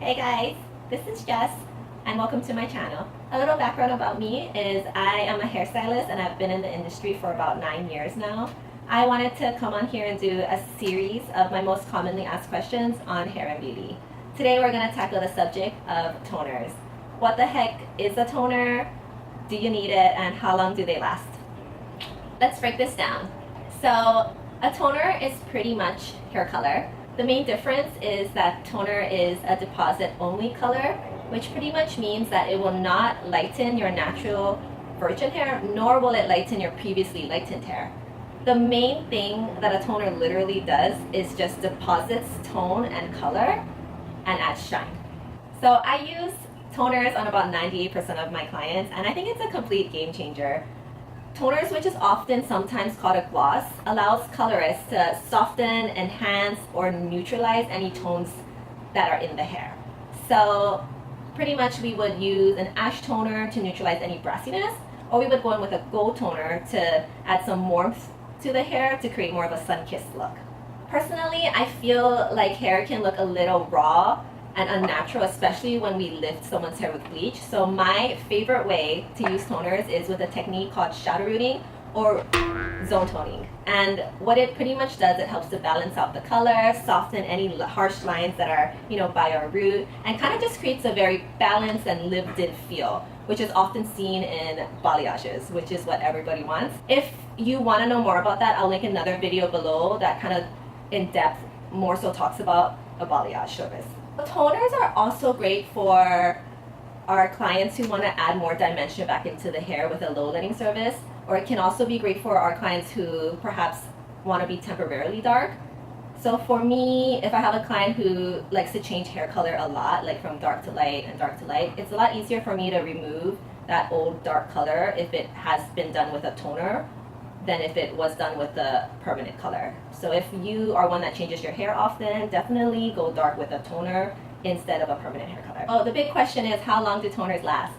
Hey guys, this is Jess and welcome to my channel. A little background about me is I am a hairstylist and I've been in the industry for about 9 years now. I wanted to come on here and do a series of my most commonly asked questions on hair and beauty. Today we're going to tackle the subject of toners. What the heck is a toner? Do you need it? And how long do they last? Let's break this down. So a toner is pretty much hair color. The main difference is that toner is a deposit only color, which pretty much means that it will not lighten your natural virgin hair, nor will it lighten your previously lightened hair. The main thing that a toner literally does is just deposits tone and color and adds shine. So I use toners on about 98% of my clients, and I think it's a complete game changer. Toners, which is often sometimes called a gloss, allows colorists to soften, enhance, or neutralize any tones that are in the hair. So pretty much we would use an ash toner to neutralize any brassiness, or we would go in with a gold toner to add some warmth to the hair to create more of a sun-kissed look. Personally, I feel like hair can look a little raw and unnatural, especially when we lift someone's hair with bleach. So my favorite way to use toners is with a technique called shadow rooting or zone toning. And what it pretty much does, it helps to balance out the color, soften any harsh lines that are, by our root, and kind of just creates a very balanced and lived-in feel, which is often seen in balayages, which is what everybody wants. If you want to know more about that, I'll link another video below that kind of in depth more so talks about a balayage service. Toners are also great for our clients who want to add more dimension back into the hair with a low lighting service, or it can also be great for our clients who perhaps want to be temporarily dark. So for me, if I have a client who likes to change hair color a lot, like from dark to light and dark to light, it's a lot easier for me to remove that old dark color if it has been done with a toner than if it was done with a permanent color. So if you are one that changes your hair often, definitely go dark with a toner instead of a permanent hair color. Oh, the big question is, how long do toners last?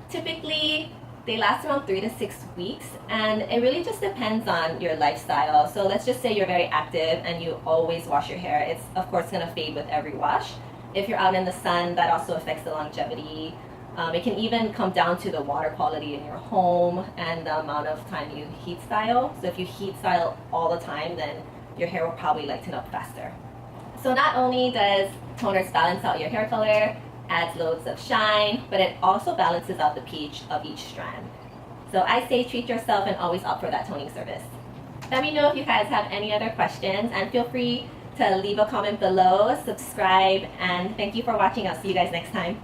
Typically, they last around 3 to 6 weeks, and it really just depends on your lifestyle. So let's just say you're very active and you always wash your hair. It's of course gonna fade with every wash. If you're out in the sun, that also affects the longevity. It can even come down to the water quality in your home and the amount of time you heat style. So if you heat style all the time, then your hair will probably lighten up faster. So not only does toners balance out your hair color, adds loads of shine, but it also balances out the pH of each strand. So I say treat yourself and always opt for that toning service. Let me know if you guys have any other questions, and feel free to leave a comment below, subscribe, and thank you for watching. I'll see you guys next time.